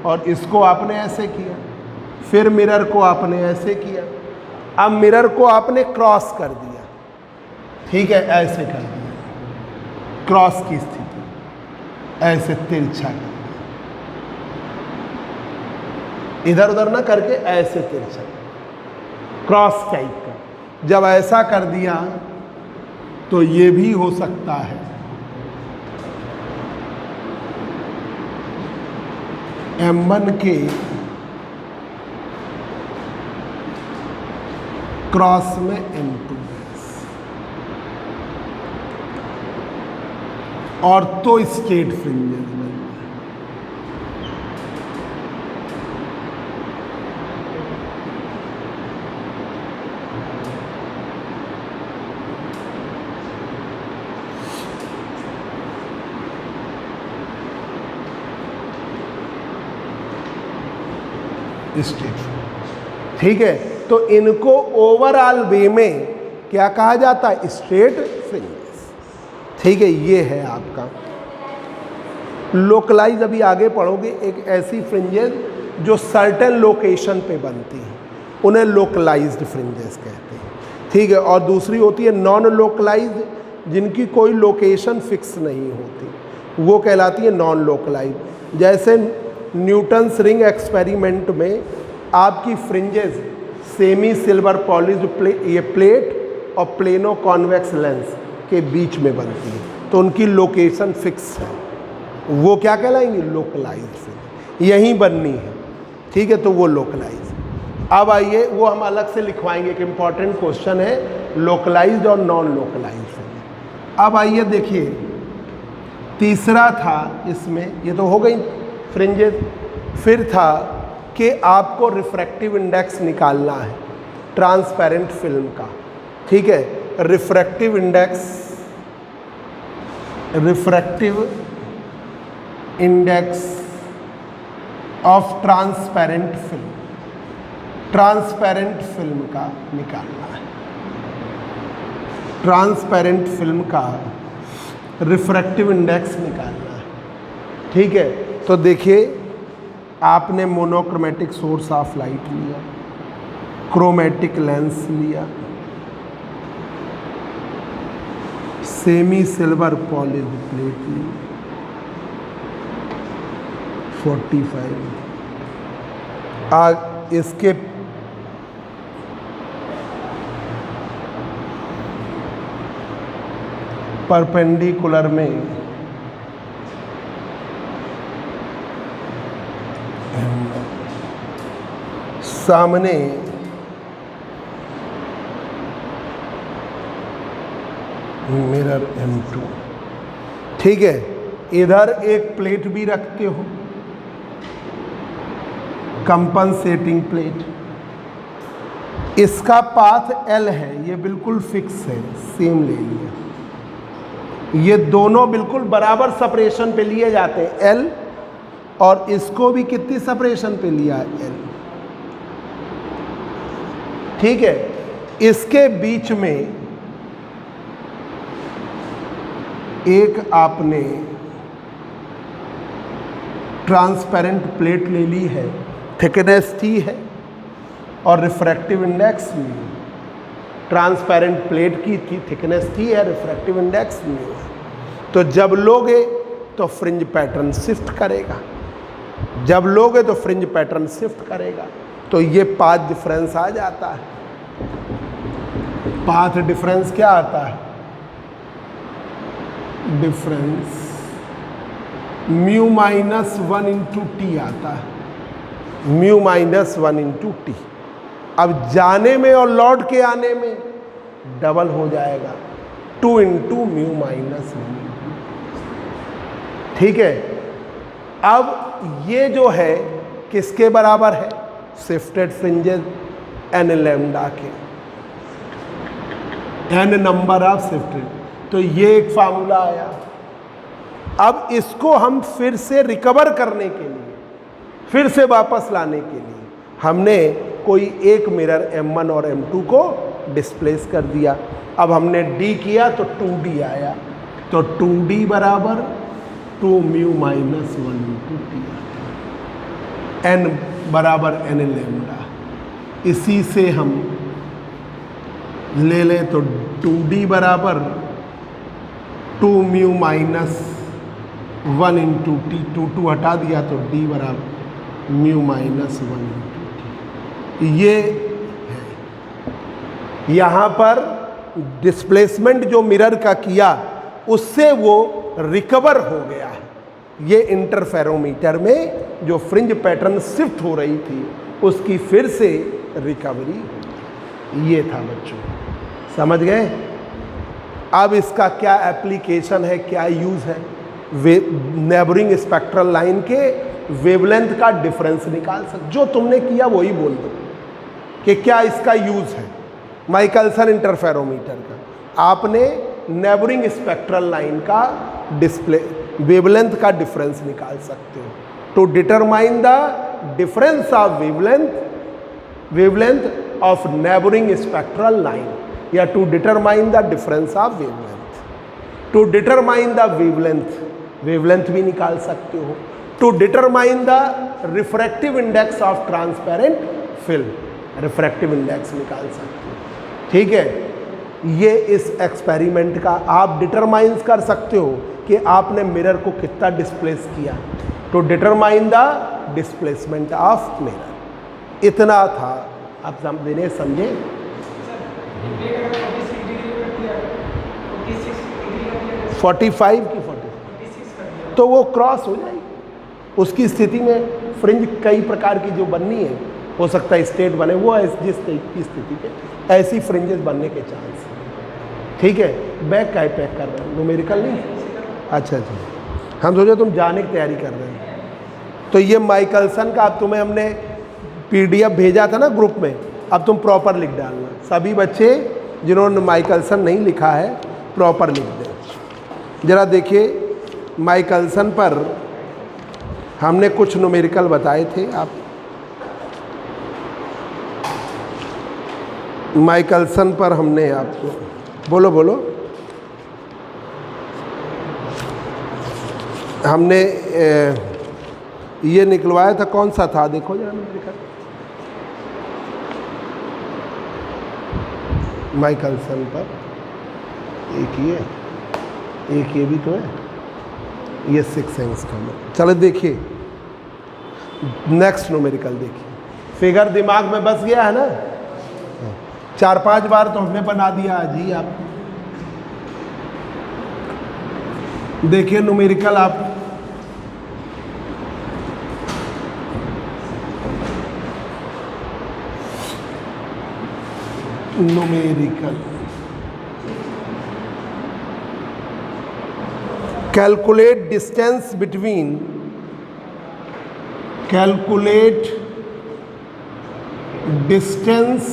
Speaker 1: और इसको आपने ऐसे किया, फिर मिरर को आपने ऐसे किया, अब मिरर को आपने क्रॉस कर दिया, ठीक है, ऐसे कर दिया, क्रॉस की स्थिति, ऐसे तिरछा कर दिया, इधर उधर ना करके ऐसे तिरछा, क्रॉस टाइप का। जब ऐसा कर दिया तो ये भी हो सकता है M1 के क्रॉस में M2 और तो स्ट्रेट फ्रिंजेस बन गए। स्ट्रेट, ठीक है। तो इनको ओवरऑल वे में क्या कहा जाता है? स्ट्रेट फ्रिंजेस, ठीक है। ये है आपका लोकलाइज। अभी आगे पढ़ोगे, एक ऐसी फ्रिंजेस जो सर्टेन लोकेशन पे बनती हैं, उन्हें लोकलाइज्ड फ्रिंजेस कहते हैं, ठीक है। और दूसरी होती है नॉन लोकलाइज्ड, जिनकी कोई लोकेशन फिक्स नहीं होती, वो कहलाती है नॉन लोकलाइज्ड। जैसे न्यूटन्स रिंग एक्सपेरिमेंट में आपकी फ्रिंजेस सेमी सिल्वर पॉलिश्ड ये प्लेट और प्लेनो कॉन्वेक्स लेंस के बीच में बनती है, तो उनकी लोकेशन फिक्स है, वो क्या कहलाएंगी? लोकलाइज्ड फ्रिंज, यहीं बननी है, ठीक है। तो वो लोकलाइज। अब आइए, वो हम अलग से लिखवाएंगे, एक इम्पॉर्टेंट क्वेश्चन है लोकलाइज्ड और नॉन लोकलाइज्ड फ्रिंज। अब आइए देखिए, तीसरा था इसमें, ये तो हो गई फ्रिंजेस। फिर था कि आपको रिफ्रैक्टिव इंडेक्स निकालना है ट्रांसपेरेंट फिल्म का, ठीक है। Refractive index of transparent film का निकालना है। ट्रांसपेरेंट फिल्म का रिफ्रैक्टिव इंडेक्स निकालना है, ठीक है। तो देखिए, आपने मोनोक्रोमेटिक सोर्स ऑफ लाइट लिया, क्रोमेटिक लेंस लिया, सेमी सिल्वर पॉलिश्ड प्लेट ली 45, इसके परपेंडिकुलर में सामने मिरर M2, ठीक है। इधर एक प्लेट भी रखते हो, कंपनसेटिंग प्लेट, इसका पाथ L है, ये बिल्कुल फिक्स है, सेम ले लिया। ये दोनों बिल्कुल बराबर सेपरेशन पे लिए जाते हैं L, और इसको भी कितनी सेपरेशन पे लिया है? L, ठीक है। इसके बीच में एक आपने ट्रांसपेरेंट प्लेट ले ली है, थिकनेस T है और रिफ्रैक्टिव इंडेक्स भी। ट्रांसपेरेंट प्लेट की थिकनेस T है, रिफ्रैक्टिव इंडेक्स भी है। तो जब लोगे तो फ्रिंज पैटर्न शिफ्ट करेगा, जब लोगे तो फ्रिंज पैटर्न शिफ्ट करेगा। तो ये पाथ डिफरेंस आ जाता है। पाथ डिफरेंस क्या आता है? Difference mu minus 1 into T आता है, म्यू माइनस 1 इंटू टी। अब जाने में और लौट के आने में डबल हो जाएगा, 2 इंटू म्यू माइनस 1, ठीक है। अब ये जो है किसके बराबर है? शिफ्टेड फ्रिंजेस n लैम्डा के, n नंबर ऑफ शिफ्टेड। तो ये एक फार्मूला आया। अब इसको हम फिर से रिकवर करने के लिए, फिर से वापस लाने के लिए, हमने कोई एक मिरर M1 और M2 को डिस्प्लेस कर दिया। अब हमने D किया तो 2D आया, तो 2D बराबर 2 mu minus 1 into T, n बराबर n लैम्डा। इसी से हम ले लें तो 2D बराबर 2 म्यू माइनस 1 इंटू टी, 2 हटा दिया तो D बराबर म्यू माइनस 1 इंटू टी। ये है यहाँ पर डिस्प्लेसमेंट जो मिरर का किया उससे वो रिकवर हो गया है। ये इंटरफेरोमीटर में जो फ्रिंज पैटर्न शिफ्ट हो रही थी उसकी फिर से रिकवरी। ये था बच्चों, समझ गए? अब इसका क्या एप्लीकेशन है, क्या यूज़ है? नेबरिंग स्पेक्ट्रल लाइन के वेवलेंथ का डिफरेंस निकाल सकते, जो तुमने किया वही बोल दो कि क्या इसका यूज़ है। माइकलसन इंटरफेरोमीटर का आपने नेबरिंग स्पेक्ट्रल लाइन का डिस्प्ले वेवलेंथ का डिफरेंस निकाल सकते हो to determine the difference of wavelength of neighboring spectral line, या to determine the difference of wavelength. To determine the wavelength भी निकाल सकते हो. To determine the refractive index of transparent film, refractive index निकाल सकते हो. ठीक है, ये इस एक्सपेरिमेंट का आप डिटरमाइन कर सकते हो कि आपने मिरर को कितना डिस्प्लेस किया. To determine the displacement of mirror. इतना था. आप समझे?
Speaker 2: सर ये अगर 46 डिग्री कर दिया, 46 डिग्री कर दिया,
Speaker 1: 45 की 46
Speaker 2: 46 कर दिया,
Speaker 1: तो वो क्रॉस हो जाएगी. उसकी स्थिति में फ्रिंज कई प्रकार की जो बननी है, हो सकता है स्टेट बने, वो जिस टाइप की स्थिति पे ऐसी फ्रिंजेस बनने के चांस हैं. ठीक है, बैग का पैक कर रहे हैं, न्यूमेरिकल नहीं. अच्छा अच्छा, हम सोचे तुम जाने की तैयारी कर रहे हैं. तो ये माइकलसन का अब तुम्हें हमने PDF भेजा था ना ग्रुप में, अब तुम प्रॉपर लिख डालना. सभी बच्चे जिन्होंने माइकलसन नहीं लिखा है प्रॉपर लिख दें. जरा देखिए, माइकलसन पर हमने कुछ न्यूमेरिकल बताए थे. आप माइकलसन पर हमने आपको बोलो हमने ये निकलवाया था. कौन सा था देखो जरा न्यूमेरिकल. माइकलसन पर एक ही है, एक ये भी तो है, ये 6 एंगस्ट्रॉम है. चलो देखिए नेक्स्ट न्यूमेरिकल. देखिए फिगर दिमाग में बस गया है ना. 4-5 बार तो हमने बना दिया आज ही. आप देखिए न्यूमेरिकल. आप numerical calculate distance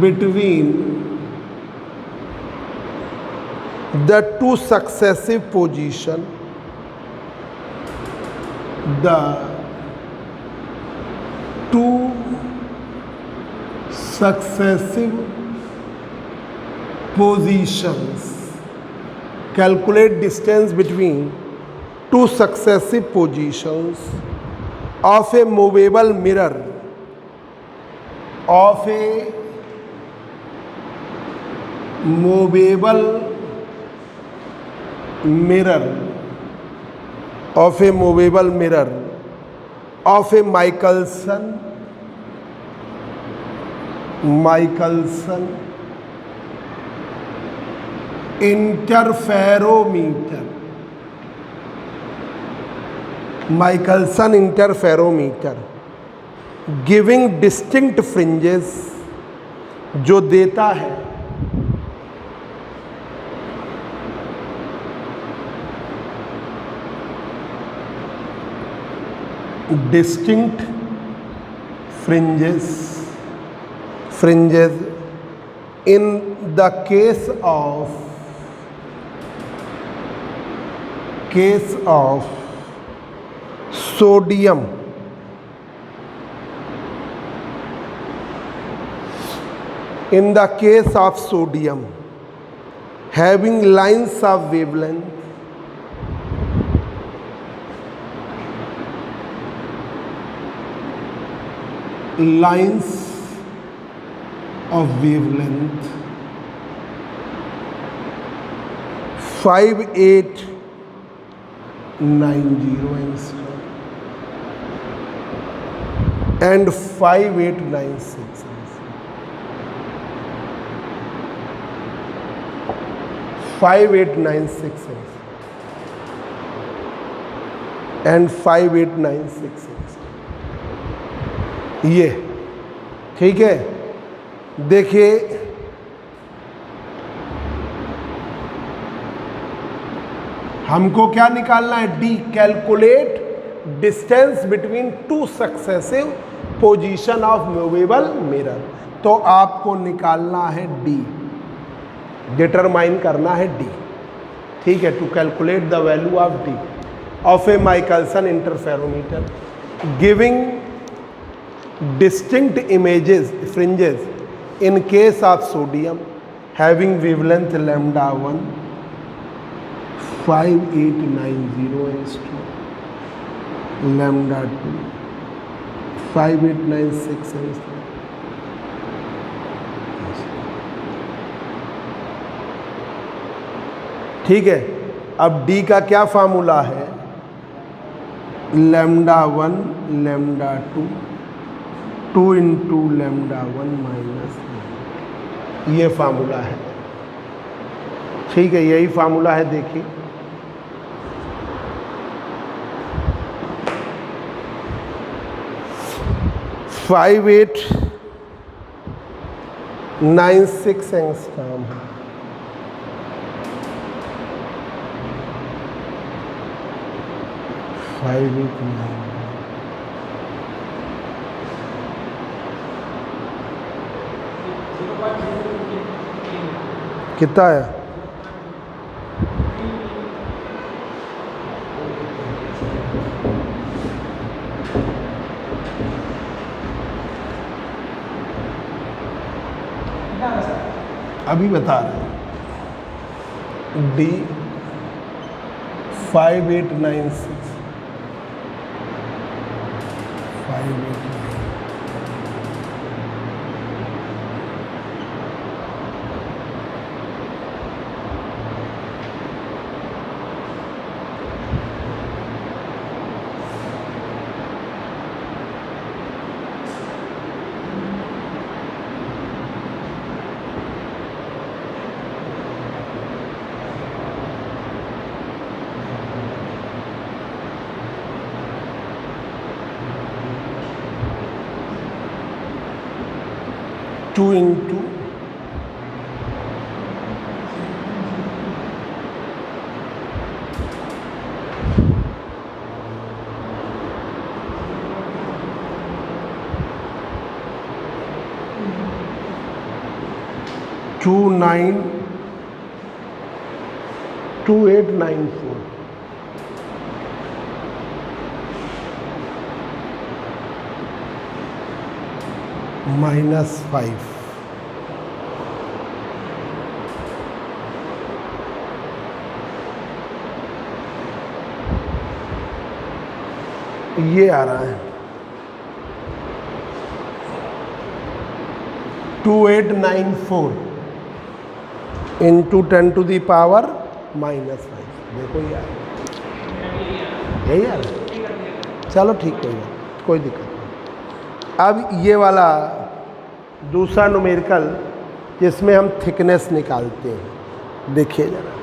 Speaker 1: between the two successive position, the two successive positions. Calculate distance between two successive positions of a movable mirror, of a movable mirror, of a movable mirror of a Michelson interferometer. Michelson interferometer giving distinct fringes, जो देता है distinct fringes in the case of sodium having lines of wavelength of wavelength 5890 angstrom and 5896 5896 and 5896 ये ठीक है. देखिए हमको क्या निकालना है. D, calculate distance between two successive position of movable mirror. तो आपको निकालना है डी, डिटरमाइन करना है डी. ठीक है. To calculate the value of D of a Michelson interferometer giving distinct images fringes in case of sodium having wavelength lambda 1 5890 angstrom lambda 2 5896 angstrom। ठीक है, अब D का क्या फार्मूला है? Lambda 1 lambda 2 2 into lambda 1 minus, ये फार्मूला है। ठीक है, यही फार्मूला है, देखिए। फाइव 5896 एंगस्ट्रॉम है। कितना है? अभी बता रहे हैं। D 5896 2 into 2894 -5। ये आ रहा है 2894 इंटू 10 टू दी पावर -5। देखो ये आ रहा है, यही आ रहा है। चलो ठीक, कोई दिक्कत नहीं। अब ये वाला दूसरा न्यूमेरिकल जिसमें हम थिकनेस निकालते हैं, देखिए जरा।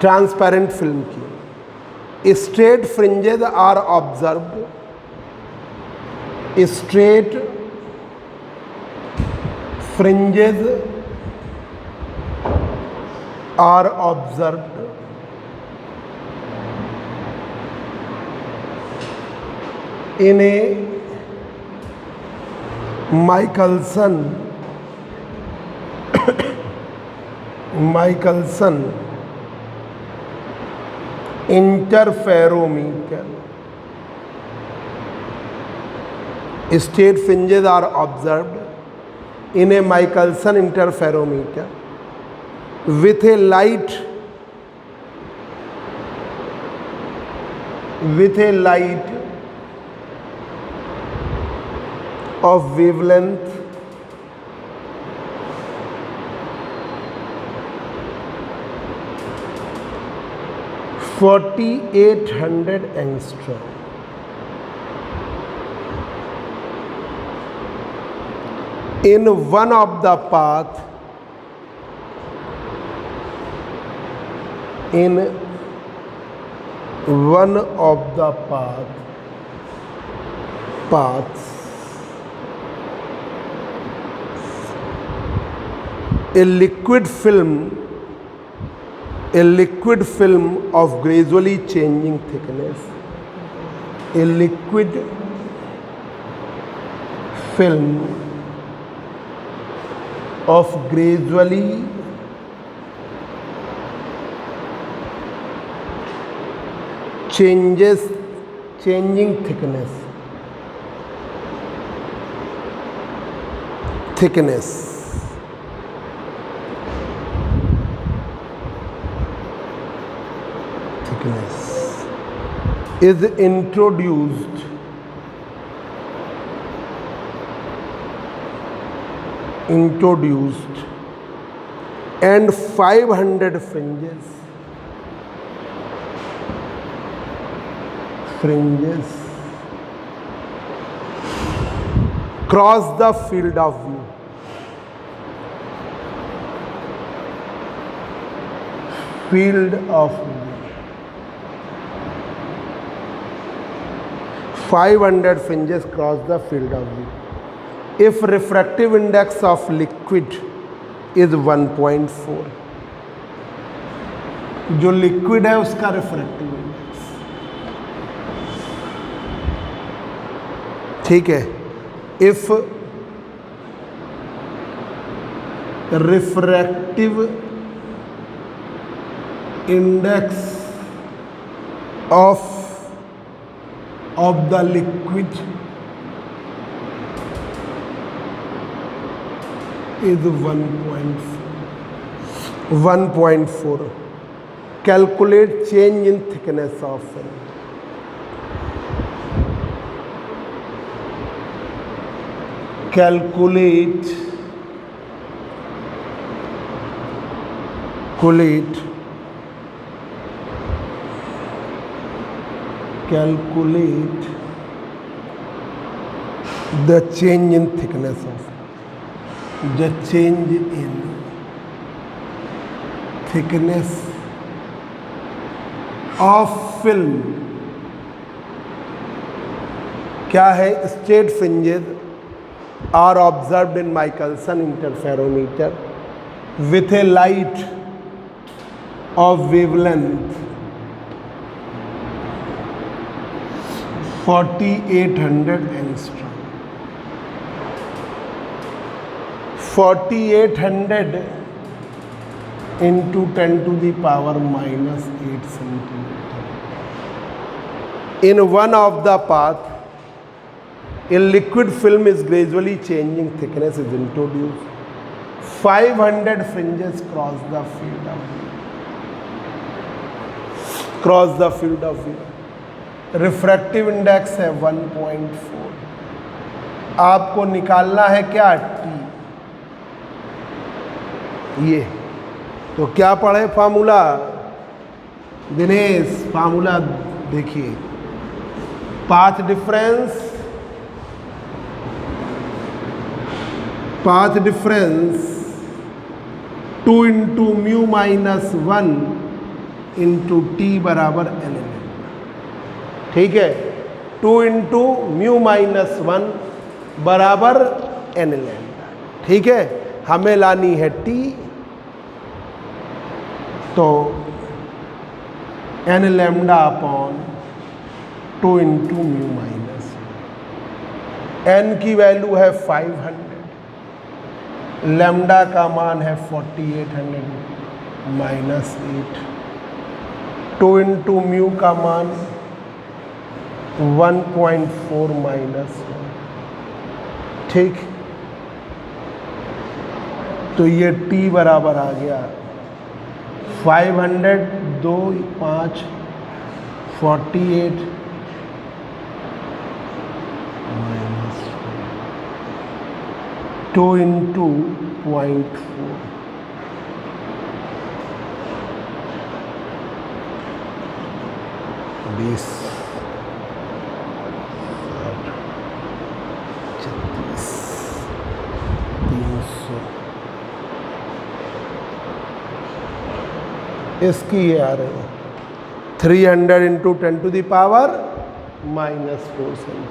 Speaker 1: ट्रांसपेरेंट फिल्म की straight fringes are observed, straight fringes are observed in a Michelson interferometer. State fringes are observed in a Michelson interferometer with a light of wavelength 4800 angstrom. In one of the paths, a liquid film of gradually changing thickness, a liquid film of gradually changing thickness is introduced and 500 fringes cross the field of view. 500 fringes cross the field of view. If refractive index of liquid is 1.4, जो लिक्विड है उसका रिफ्रैक्टिव इंडेक्स, ठीक है. If refractive index of the liquid is 1.4. Calculate change in thickness of film. Calculate the change in thickness of film. क्या है? Straight fringes are observed in Michelson interferometer with a light of wavelength 4800 angstrom. 4800 into 10 to the power minus 8 centimeter. In one of the path, a liquid film is gradually changing thickness is introduced. 500 fringes cross the field of view. Refractive index है 1.4. आपको निकालना है क्या? टी. ये तो क्या पढ़े फार्मूला दिनेश? फार्मूला देखिए, path difference 2 into mu minus 1 into T बराबर एल. ठीक है, 2 इंटू म्यू माइनस 1 बराबर एन लैम्डा. ठीक है, हमें लानी है टी, तो N lambda upon 2 into mu minus. N की वैल्यू है 500, लैम्डा का मान है 4800 माइनस 8, 2 इंटू म्यू का मान 1.4 माइनस 1. ठीक, तो ये टी बराबर आ गया 500 2 5 48 माइनस 2 इंटू 0.4 20 इसकी ये आ रही है 300 into 10 to the power minus 4 cent.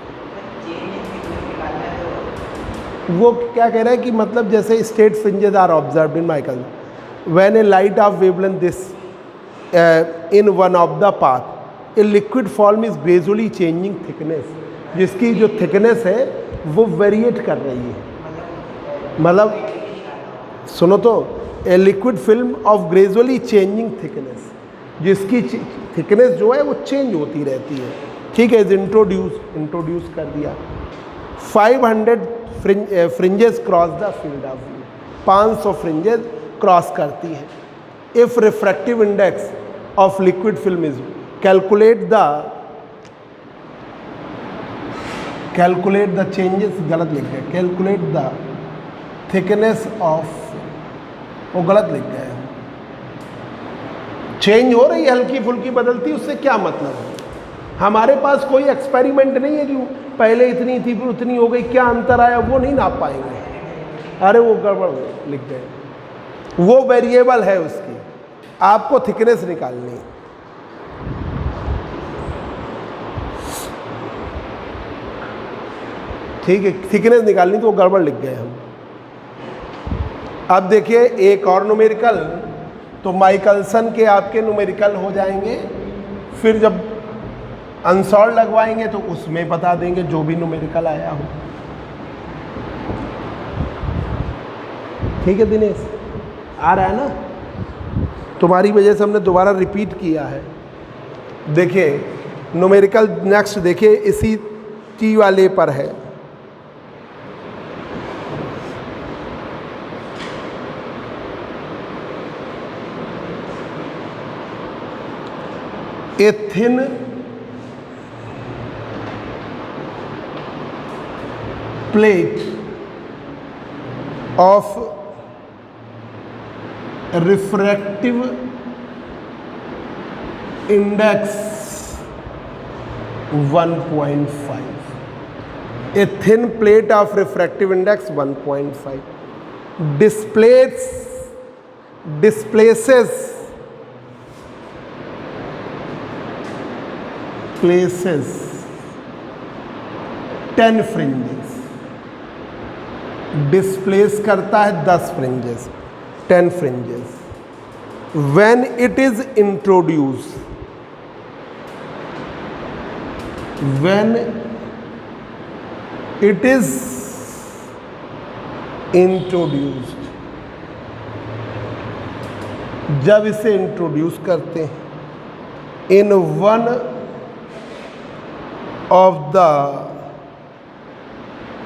Speaker 1: वो क्या कह रहा है कि मतलब जैसे state fringes are observed in Michael when a light of wavelength this in one of the path a liquid form is gradually changing thickness, जिसकी जो थिकनेस है वो वेरिएट कर रही है. मतलब सुनो तो, a liquid film of gradually changing thickness जिसकी थिकनेस जो है वो चेंज होती रहती है, ठीक है। इज इंट्रोड्यूस कर दिया। 500 fringes cross the field of view, 500 fringes cross करती है। If refractive index of liquid film is, calculate the changes, गलत लिख गए, कैलकुलेट द थिकनेस ऑफ, वो गलत लिख गए, चेंज हो रही है, हल्की फुल्की बदलती, उससे क्या मतलब है। हमारे पास कोई एक्सपेरिमेंट नहीं है कि पहले इतनी थी फिर उतनी हो गई, क्या अंतर आया, वो नहीं नाप पाएंगे। अरे वो गड़बड़ लिख गए, वो वेरिएबल है उसकी, आपको थिकनेस निकालनी है। ठीक है, थिकनेस निकालनी, तो वो गड़बड़ लिख गए हम। अब देखिए एक और न्यूमेरिकल, तो माइकलसन के आपके न्यूमेरिकल हो जाएंगे, फिर जब अनसॉल्व लगवाएंगे तो उसमें बता देंगे जो भी न्यूमेरिकल आया हो। ठीक है दिनेश, आ रहा है ना, तुम्हारी वजह से हमने दोबारा रिपीट किया है। देखिए न्यूमेरिकल नेक्स्ट देखिए, इसी टी वाले पर है। A thin plate of refractive index 1.5, a thin plate of refractive index 1.5 displaces places 10 fringes, displace करता है 10 fringes, 10 fringes. When it is introduce, when it is introduced, जब इसे इंट्रोड्यूस करते हैं in one of the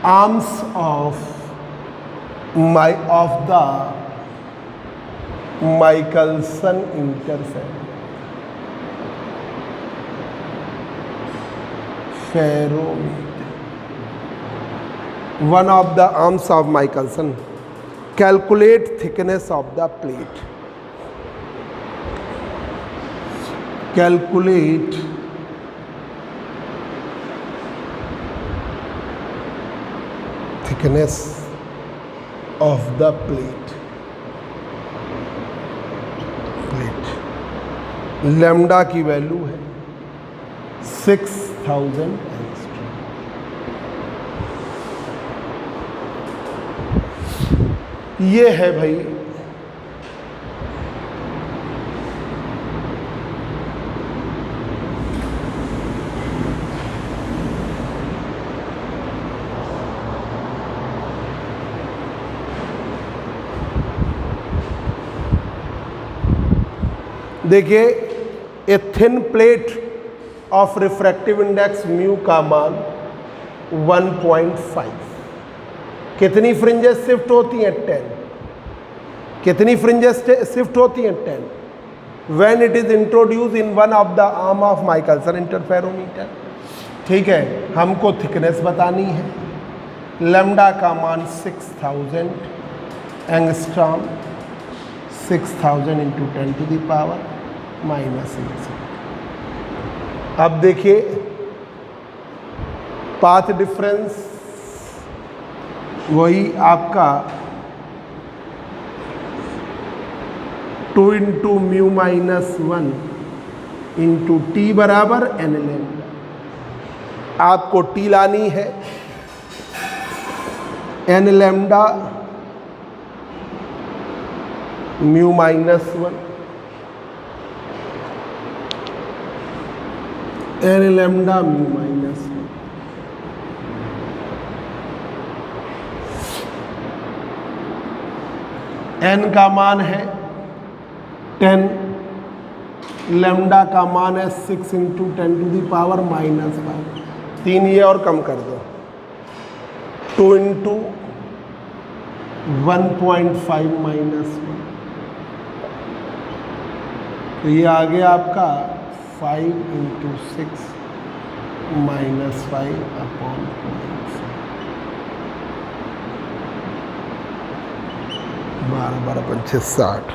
Speaker 1: arms of the Michelson interferometer, one of the arms of Michelson, calculate thickness of the plate, calculate thickness of the plate, lambda की वैल्यू है 6000 एंगस्ट्रॉम। ये है भाई देखिए, a thin plate of refractive index mu का मान 1.5, कितनी फ्रिंजेस शिफ्ट होती हैं 10, कितनी फ्रिंजेस शिफ्ट होती हैं 10 when it is introduce in one of the arm of Michelson interferometer. ठीक है, हमको थिकनेस बतानी है, लैम्डा का मान 6000 angstrom, 6000 into 10 to the power -6। अब देखिए पाथ डिफरेंस वही आपका 2 इंटू म्यू -1 इंटू टी बराबर एन लैम्डा। आपको टी लानी है, N lambda mu -1 N lambda mu -1। N का मान है 10, लेमडा का मान है 6 इंटू 10⁻⁻⁻, 3 ये और कम कर दो, 2 इंटू 1.5 -1, तो ये आ गया आपका 5 इंटू 6 -5 अपॉन 12 12 5 60।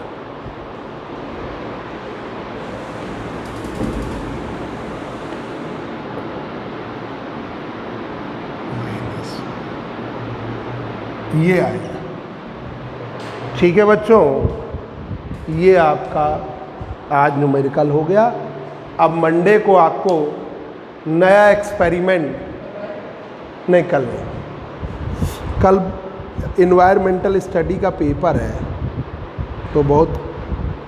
Speaker 1: ये आया। ठीक है बच्चों, ये आपका आज न्यूमेरिकल हो गया। अब मंडे को आपको नया एक्सपेरिमेंट नहीं, कल इन्वायरमेंटल स्टडी का पेपर है, तो बहुत